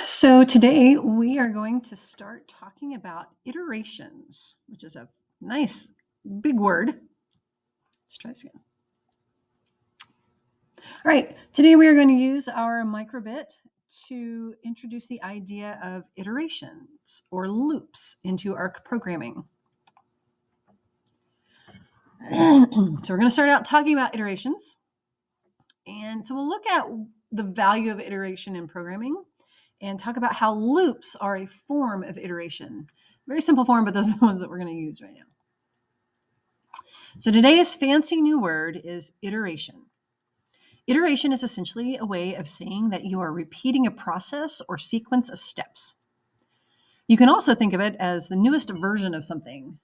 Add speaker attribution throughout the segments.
Speaker 1: so today we are going to start talking about iterations, which is a nice big word. Let's try this again. All right, today we are going to use our microbit to introduce the idea of iterations or loops into our programming. So we're going to start out talking about iterations. And so we'll look at the value of iteration in programming and talk about how loops are a form of iteration. Very simple form, but those are the ones that we're going to use right now. So today's fancy new word is iteration. Iteration is essentially a way of saying that you are repeating a process or sequence of steps. You can also think of it as the newest version of something.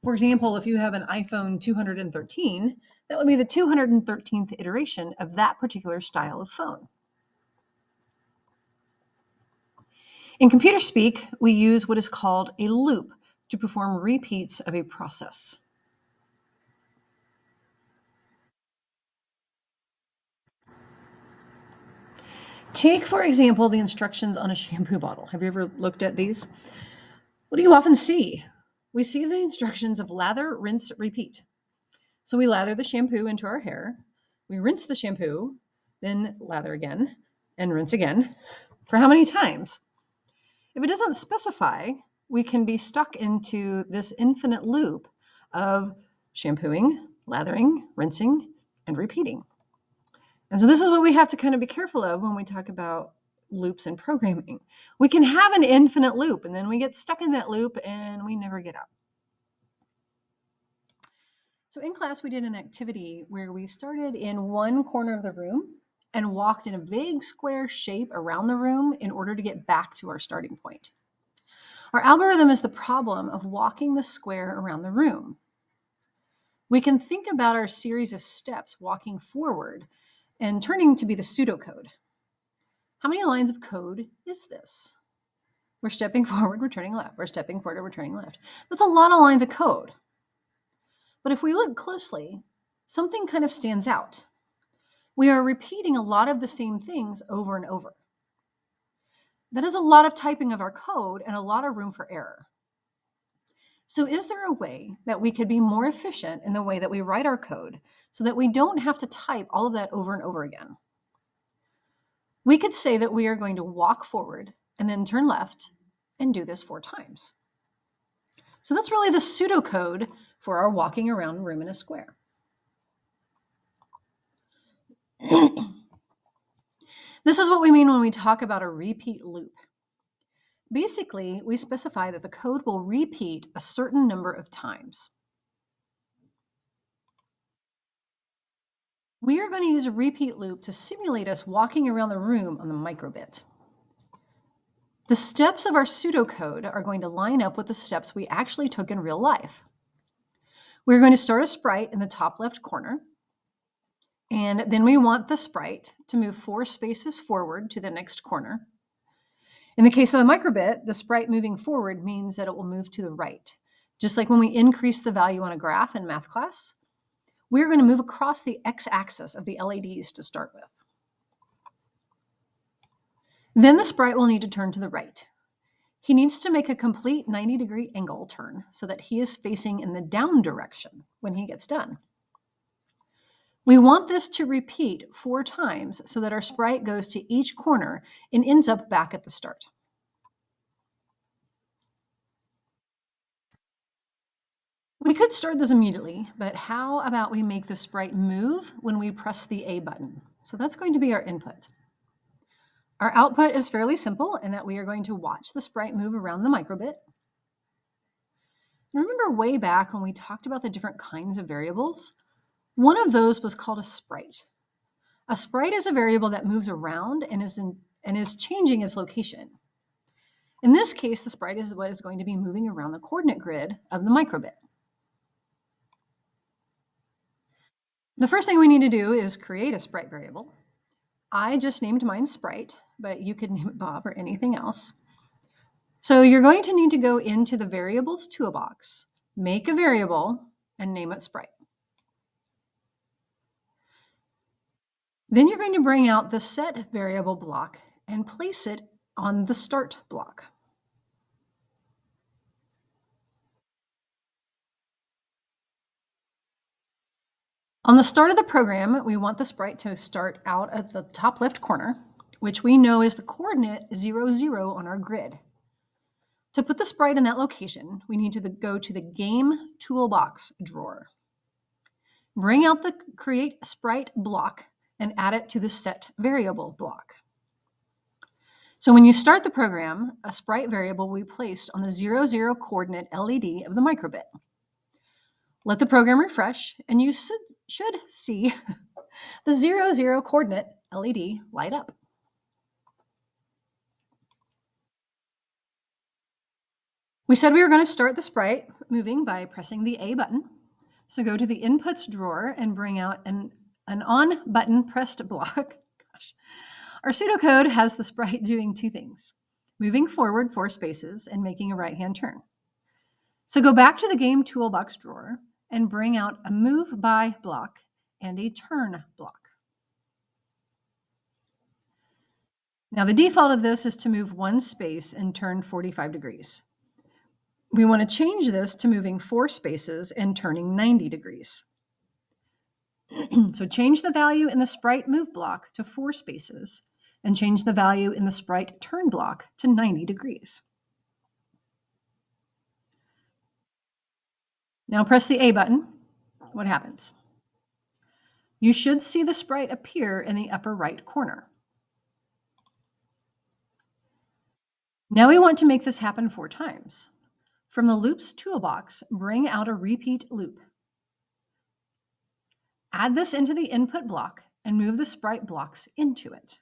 Speaker 1: For example, if you have an iPhone 213, that would be the 213th iteration of that particular style of phone. In computer speak, we use what is called a loop to perform repeats of a process. Take, for example, the instructions on a shampoo bottle. Have you ever looked at these? What do you often see? We see the instructions of lather, rinse, repeat. So we lather the shampoo into our hair, we rinse the shampoo, then lather again and rinse again. For how many times? If it doesn't specify, we can be stuck into this infinite loop of shampooing, lathering, rinsing, and repeating. And so this is what we have to kind of be careful of when we talk about loops in programming. We can have an infinite loop, and then we get stuck in that loop and we never get out. So in class, we did an activity where we started in one corner of the room and walked in a vague square shape around the room in order to get back to our starting point. Our algorithm is the problem of walking the square around the room. We can think about our series of steps walking forward and turning to be the pseudocode. How many lines of code is this? We're stepping forward, we're turning left. We're stepping forward, we're turning left. That's a lot of lines of code. But if we look closely, something kind of stands out. We are repeating a lot of the same things over and over. That is a lot of typing of our code and a lot of room for error. So is there a way that we could be more efficient in the way that we write our code so that we don't have to type all of that over and over again? We could say that we are going to walk forward and then turn left and do this 4 times. So that's really the pseudocode for our walking around a room in a square. This is what we mean when we talk about a repeat loop. Basically, we specify that the code will repeat a certain number of times. We are going to use a repeat loop to simulate us walking around the room on the microbit. The steps of our pseudocode are going to line up with the steps we actually took in real life. We're going to start a sprite in the top left corner, and then we want the sprite to move 4 spaces forward to the next corner. In the case of the microbit, the sprite moving forward means that it will move to the right. Just like when we increase the value on a graph in math class, we're going to move across the x-axis of the LEDs to start with. Then the sprite will need to turn to the right. He needs to make a complete 90-degree angle turn so that he is facing in the down direction when he gets done. We want this to repeat 4 times so that our sprite goes to each corner and ends up back at the start. We could start this immediately, but how about we make the sprite move when we press the A button? So that's going to be our input. Our output is fairly simple in that we are going to watch the sprite move around the microbit. Remember way back when we talked about the different kinds of variables? One of those was called a sprite. A sprite is a variable that moves around and is changing its location. In this case, the sprite is what is going to be moving around the coordinate grid of the microbit. The first thing we need to do is create a sprite variable. I just named mine Sprite, but you could name it Bob or anything else. So you're going to need to go into the variables toolbox, make a variable, and name it Sprite. Then you're going to bring out the set variable block and place it on the start block. On the start of the program, we want the sprite to start out at the top left corner, which we know is the coordinate 0, 0 on our grid. To put the sprite in that location, we need to go to the Game Toolbox drawer. Bring out the Create Sprite block and add it to the Set Variable block. So when you start the program, a sprite variable will be placed on the 0, 0 coordinate LED of the microbit. Let the program refresh, and you should see the 0, 0 coordinate LED light up. We said we were going to start the sprite moving by pressing the A button. So go to the Inputs drawer and bring out an On button pressed block. Gosh. Our pseudocode has the sprite doing two things: moving forward 4 spaces and making a right-hand turn. So go back to the Game Toolbox drawer and bring out a Move By block and a Turn block. Now the default of this is to move 1 space and turn 45 degrees. We want to change this to moving 4 spaces and turning 90 degrees. So change the value in the sprite move block to 4 spaces and change the value in the sprite turn block to 90 degrees. Now press the A button. What happens? You should see the sprite appear in the upper right corner. Now we want to make this happen 4 times. From the Loops toolbox, bring out a repeat loop. Add this into the input block and move the sprite blocks into it.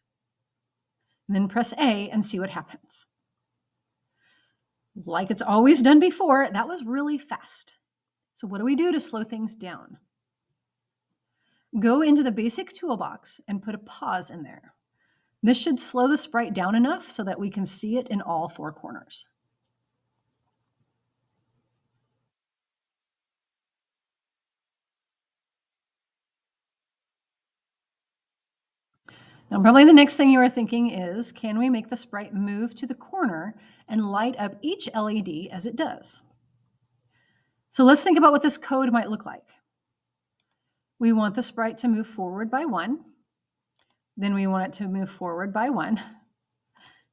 Speaker 1: And then press A and see what happens. Like it's always done before, that was really fast. So what do we do to slow things down? Go into the basic toolbox and put a pause in there. This should slow the sprite down enough so that we can see it in all 4 corners. Now, probably the next thing you are thinking is, can we make the sprite move to the corner and light up each LED as it does? So let's think about what this code might look like. We want the sprite to move forward by 1. Then we want it to move forward by 1.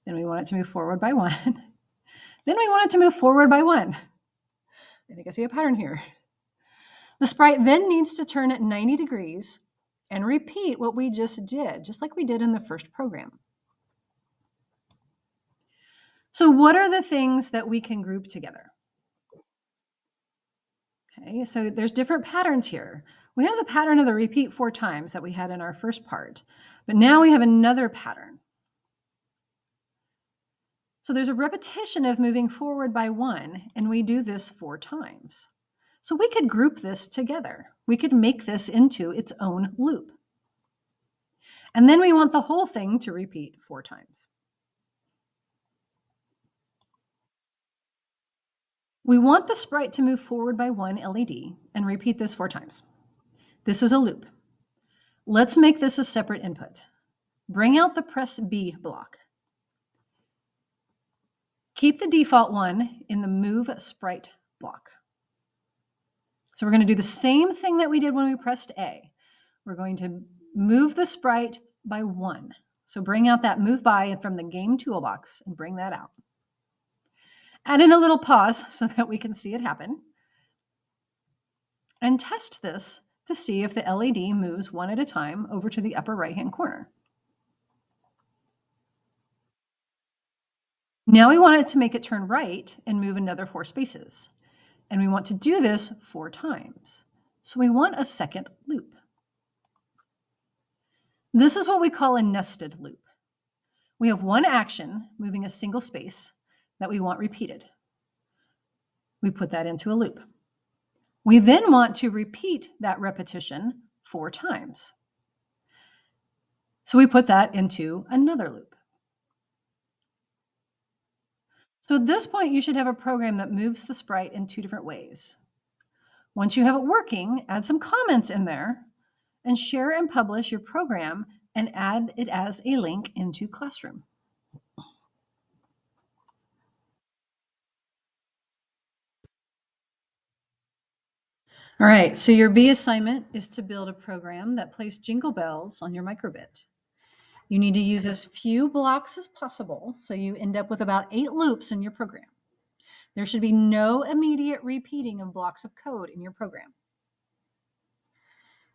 Speaker 1: Then we want it to move forward by 1. Then we want it to move forward by 1. I think I see a pattern here. The sprite then needs to turn at 90 degrees and repeat what we just did, just like we did in the first program. So what are the things that we can group together? Okay, so there's different patterns here. We have the pattern of the repeat 4 times that we had in our first part, but now we have another pattern. So there's a repetition of moving forward by 1, and we do this 4 times. So we could group this together. We could make this into its own loop. And then we want the whole thing to repeat 4 times. We want the sprite to move forward by 1 LED and repeat this 4 times. This is a loop. Let's make this a separate input. Bring out the press B block. Keep the default one in the move sprite block. So we're going to do the same thing that we did when we pressed A. We're going to move the sprite by 1. So bring out that move by from the Game Toolbox and bring that out. Add in a little pause so that we can see it happen. And test this to see if the LED moves 1 at a time over to the upper right-hand corner. Now we want it to make it turn right and move another 4 spaces. And we want to do this 4 times. So we want a second loop. This is what we call a nested loop. We have one action moving a single space that we want repeated. We put that into a loop. We then want to repeat that repetition 4 times. So we put that into another loop. So at this point, you should have a program that moves the sprite in 2 different ways. Once you have it working, add some comments in there and share and publish your program and add it as a link into Classroom. All right, so your B assignment is to build a program that plays jingle bells on your microbit. You need to use as few blocks as possible, so you end up with about 8 loops in your program. There should be no immediate repeating of blocks of code in your program.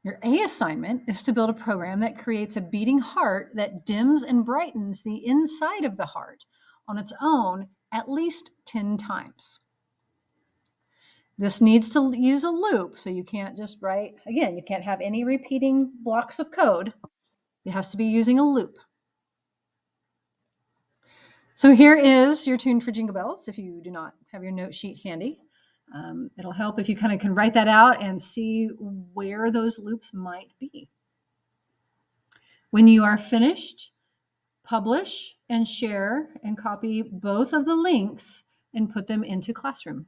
Speaker 1: Your A assignment is to build a program that creates a beating heart that dims and brightens the inside of the heart on its own at least 10 times. This needs to use a loop, so you can't just write, again, you can't have any repeating blocks of code. It has to be using a loop. So here is your tune for Jingle Bells if you do not have your note sheet handy. It'll help if you kind of can write that out and see where those loops might be. When you are finished, publish and share and copy both of the links and put them into Classroom.